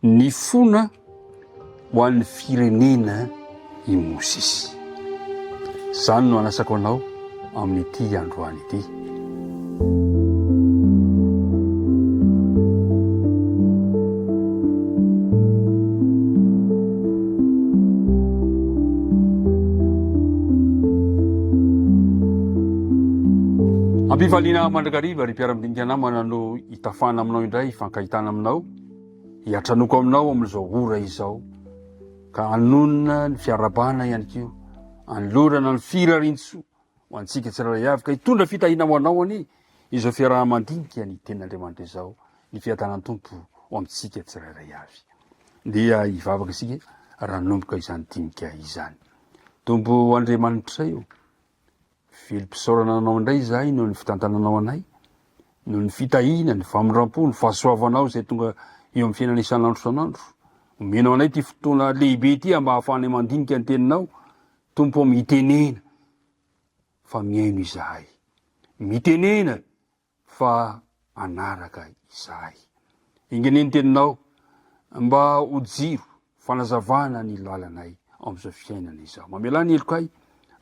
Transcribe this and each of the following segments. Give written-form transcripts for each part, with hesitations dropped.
ny fona ho an'ny firenena i Mosesy. Izany no anasako anao amin'ity androany ity. Ampifaliana mandrakariva ry mpiara-midinika namana no hitafana aminao indray hifankahitana aminao hiatranoko aminao amin'izao ora izao ka anonona ny fiarabana ihany kio anlorana ny firarintso ho antsika tsirairay avy ka hitondra fitahina ho anao ani izao fiarahamandinika ny ten'Andriamanitra izao ny fiatanany tompo ho amintsika tsirairay avy dia hivavaka isika raha nomboka izany dinika izany. Tompo Andriamanitra io vilom-pisaorana anao indray izahay noho ny fitantananao anay noho ny fitahina ny famindram-po ny fahasoavanao izay tonga eo amin'ny fiainana isan'andro san'andro omenao anay ty fotoana lehibe ty mba hahafahany mandinika ny teninao. Tompo mitenena fa miaino izahay, mitenena fa anaraka izahay, ingene ny teninao mba ho jiro fanazavana ny lalanay amin'izao fiainana izao. Mamela ny elokay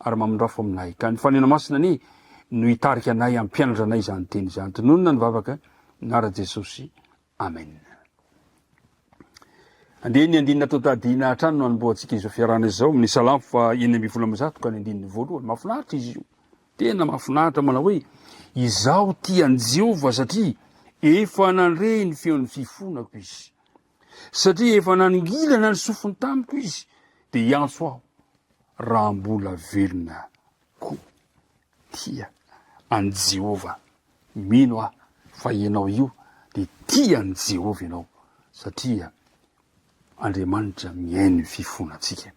ary mamindrafo aminay ka ny fanena masina ni no hitarika anay ampianatra anay izany teny izany. Tononona ny vavaka nara Jesosy. Amen. Andeha ny andinina atao tadina hatrany no anomboantsika izao fiarahana izao amin'ny Salamo fa 1:1 ka ny andininy voalohany. Mahafinaritra izy io, tena mahafinaritra manao hoe izaho tian'i Jehovah satria efa nandre ny feon'ny fifonako izy, satria efa naningilana ny sofiny tamiko izy dia hiantso aho raha mbola velona koa. Tia an'i Jehovah, mino aho fa ianao io dia tia an'i Jehovah ianao satria Andriamanitra miaino ny fifonantsika.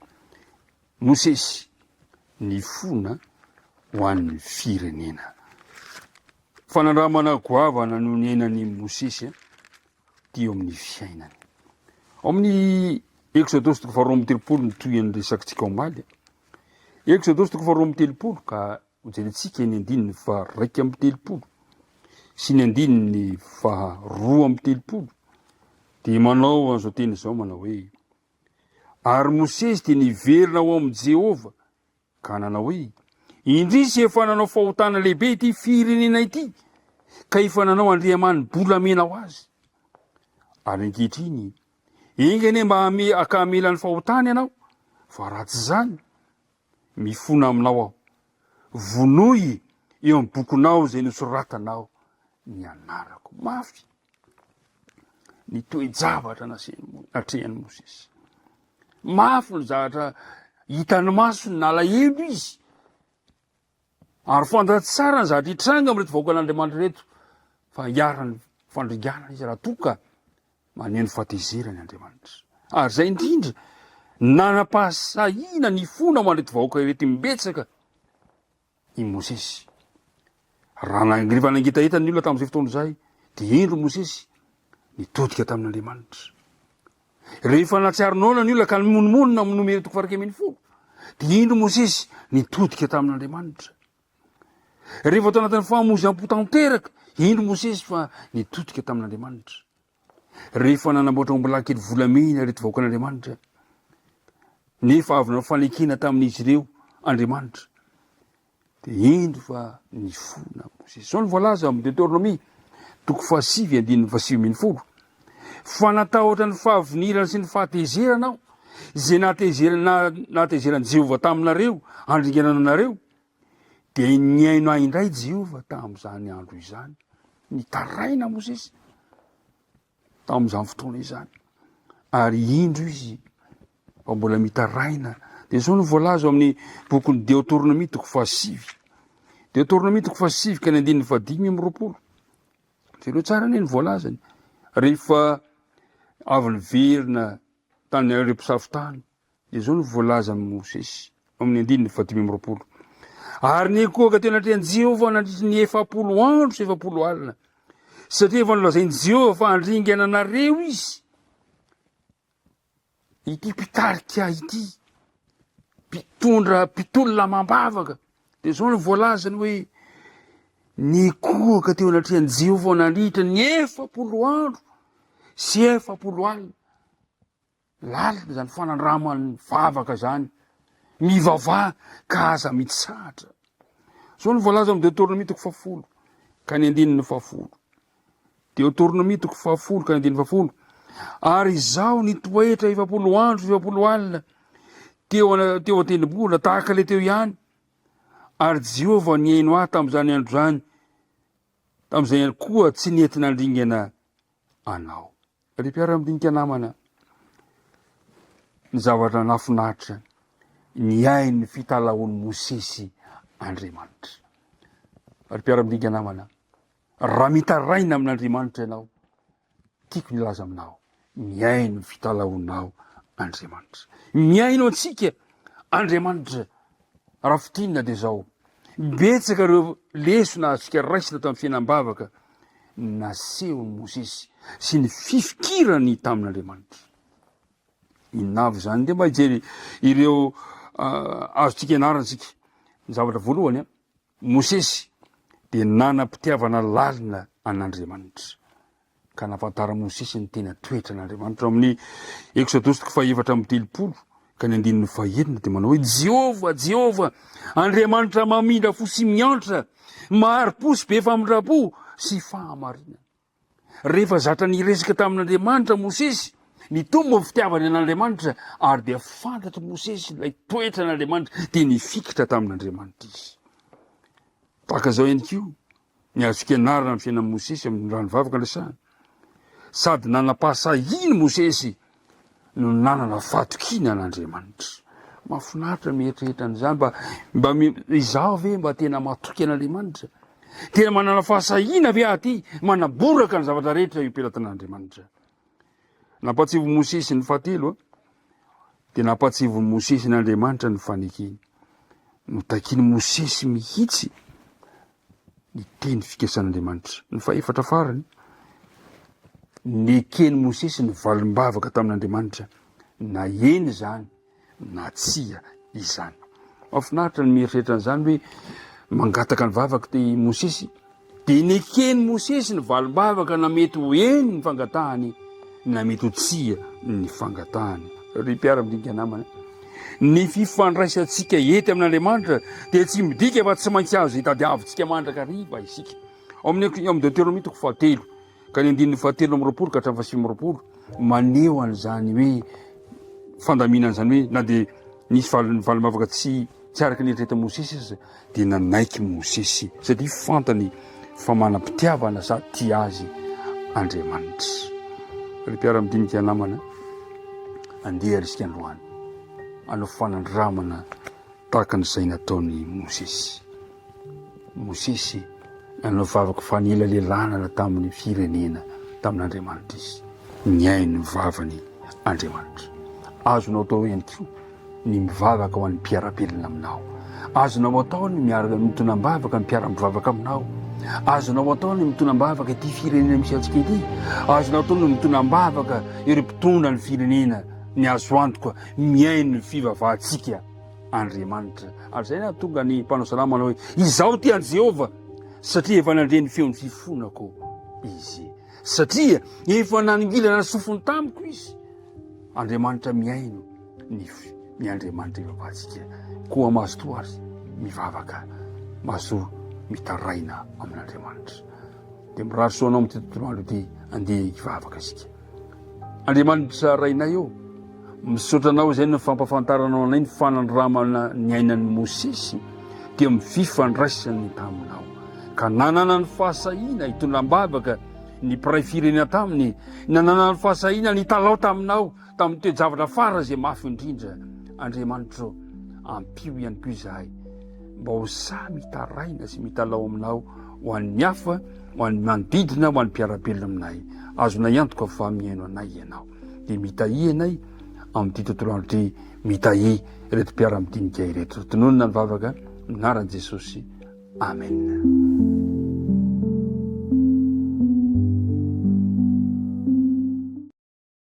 Mosesy, ny fona ho an'ny firenena. Fanandramana goavana no niainan'ny Mosesy ty eo amin'ny fiainany. Ao amin'ny Exodosy 2:13 ny toy ny resakitsika omaly. Exodosy 2:13 ka hojerentsika ny andininy 2:3 sy ny andininy 2:3 dia manao an'izao teny izao manao hoe ary Mosesy dia niverina ao amin'i Jehovah ka nanao hoe indrisy efa nanao fahotana lehibe ity firenena ity ka efa nanao andriamanimbolamena ho azy ary ankehitriny ingene mba akamela ny fahotana ianao fa raha tsy zany mifona aminao aho vonoy eo amin'ny bokinao izay nosoratanao ny anarako. Mafy ny toe-javatra natrehan'ny Mosesy, mafy ny zavatra hitany maso ny nalahelo izy ary fantatsy tsara ny zavatra hitranga amin'reto vahoaka an'Andriamanitra reto fa hiarany fandringanana izy raha toka maneno fahatezerany Andriamanitra. Ary zay indrindra nanam-pahasahina ny fona mandreto vahoaka reto mimbetsaka i Mosesy. Raha rehefa nangetahetany ny olona tamin'izay fotoana izay dia indro Mosesy nitodika tamin'Andriamanitra. Rehefa natsiarinona ny olona ka nimonomonina amin'ny nomero 140 dia indro Mosesy nitodika tamin'Andriamanitra. Rehefa tao anatin'ny fahamoizam-po tanteraka indro Mosesy fa nitodika tamin'Andriamanitra. Rehefa nanamboatra ombilany kely volamena reto vahoaka an'Andriamanitra nefa avy nafanekena tamin'izy ireo Andriamanitra dia indro fa nifona Mosesy. Zao ny voalaza amin'ny Deutéronomie 7:7 fa natahotra ny fahavinirana sy ny fahatezerana izay natezeran'i Jehovah taminareo andringanana anareo dia niaino ahy indray Jehovah tamin'izany andro izany. Nitaraina Mosesy tamin'izany fotoana izany ary indro izy fa mbola mitaraina. Dia zao ny voalaza amin'ny bokin'ny Deutéronomie 7. Deutéronomie 7 ka ny andininy 5:20. Jereo tsara ny voalazany rehefa avy niverina tany ireo mpisafotany dia zao ny voalaza amin'ny Mosesy amin'ny andininy 5:20. Ary ny ekoaka teo anatrehan'i Jehovah nandritra ny 40 andro sy 40 alina satria efa nolazain'i Jehovah fa handringana anareo izy. Ity mpitarika ity mpitolona mambavaka dia zao ny voalazany hoe ny ekoaka teo anatrehan'i Jehovah nandritra ny 40 andro sy 40 alina lalina zany fanandramany vavaka zany mivavah ka aza mitsahatra zao ny voalaza amin'ny Deutéronomie 10 ka ny 10 Deutéronomie 10 ka ny 10 ary izao nitoetra 20 andro 20 alina teo an-tendrombohitra tahaka le teo ihany ary Jehovah niaino ahy tamin'izany andro zany tamin'izay ihany koa tsy nentin'andringana anao. Ry mpiara-midinika namana, ny zavatra nafinahitra ny ainy fitalaon'ny Mosesy Andriamanitra. Ry mpiara-midinika namana, raha mitaraina amin'Andriamanitra ianao, tiako nilaza aminao, miaino fitalaonao Andriamanitra. Miaino antsika Andriamanitra. Raha fitinina dia zao, betsaka ireo lesona atsika raisina tamin'ny fiainam-bavaka nasehon'ny Mosesy sy ny fifikirany tamin'Andriamanitra. Inavy zany dia mba hijery ireo azotsika ianarantsika. Ny zavatra voalohany, Mosesy dia nanam-pitiavana lalina an'Andriamanitra ka nafantara Mosesy ny tena toetra an'Andriamanitra. Amin'ny Exodus 4:30 ka ny 9 dia manao hoe Jehovah, Jehovah, Andriamanitra mamindra fo sy miantra, maharo-po sy be famindrapo sy fahamarina. Rehefa zatra niresaka tamin'Andriamanitra Mosesy, nitombo ny fitiavany an'Andriamanitra ary dia fantatra Mosesy ilay toetra an'Andriamanitra dia nifikitra tamin'Andriamanitra izy. Tahaka zao ihany koa ny azotsika ianarana amin'ny fiainan'i Mosesy amin'ny ranovavaka resahana. Sady nanam-pahasahina Mosesy no nanana fatokina an'Andriamanitra. Mahafinaritra mieritreritra an'izany mba izaho ve mba tena matoky an'Andriamanitra? Tena manana fahasahina ve aty manaboraka ny zavatra rehetra ipelatan'Andriamanitra? Nampatsivo Mosesy ny fahatelo dia nampatsivo Mosesy n'Andriamanitra ny fanekeny. Notakiny Mosesy mihitsy ny teny fikasan'Andriamanitra. Ny fahaefatra farany, nekeny Mosesy ny valim-bavaka tamin'Andriamanitra, na eny zany na tsia izany. Mahafinaritra ny mieritreritra an'izany hoe mangataka ny vavaka ty Mosesy, dia nekeny Mosesy ny valim-bavaka na mety ho eny ny fangatahany na mety ho tsia ny fangatahany. Ry mpiara-midinika namana, ny fifandraisantsika ety amin'Andriamanitra dia tsy midika fa tsy maintsy azo hitadiavintsika mandrakariva isika. Amin'ny Deutéronomie 3 ka ny 7:20 ka hatramin'ny 8:20 maneho an'izany hoe fandaminana zany hoe na dia nisy valim-bavaka tsy araky ny eritreretan'i Mosesy izy dia nanaiky Mosesy satria fantany fa manam-pitiavana sady tia azy Andriamanitra. Ry mpiara-midinika namana, andeha risika androany hanao fanandramana tahaka n'izay nataony Mosesy. Mosesy nanao vavaka fanelalelana tamin'ny firenena tamin'Andriamanitra izy, niaino ny vavany Andriamanitra. Azonao atao ihany koa ny mivavaka ho an'ny mpiara-belona aminao. Azonao atao ny miaraka mitonam-bavaka ny mpiara-mivavaka aminao. Azonao atao ny mitonam-bavaka ity firenena misy antsika ity. Azonao atao ny mitonam-bavaka ireo mpitondra ny firenena. Ny azo antoka miaino ny fivavahantsika Andriamanitra. Ary zay na tonga ny mpanao salama manao hoe izaho ty an Jehovah satria efa nandre ny feon'ny fifonako izy, satria efa naningilana sofony tamiko izy. Andriamanitra miaino ny Andriamanitra ivavahantsika. Koa mazotoa azy mivavaka, mazo mitaraina amin'Andriamanitra. Dia mirary soanao amin'ity tontolo andro ity, andeha hivavaka isika. Andriamanitra rainay eo, misotranao izay ny fampafantaranao anay ny fanandramana ny ainan'ny Mosesy dia mififandraisany taminao, ka nanana ny fahasahina hitondram-bavaka ny mpiray firenena taminy, nanana ny fahasahina ny talao taminao tamin'ny toe-javatra fara izay mafy indrindra. Andriamanitra ampio ihany koa izahay mba ho samy mitaraina sy mitalao aminao ho an'ny hafa, ho an'ny manodidina, ho an'ny mpiara-belona aminay. Azonay antoka fa miaino anay ianao dia mitahi anay amin'ity tontolo andro ity, mitahi ireto mpiara-midinika ireto. Tononona ny vavaka anaran'i Jesosy. Amen.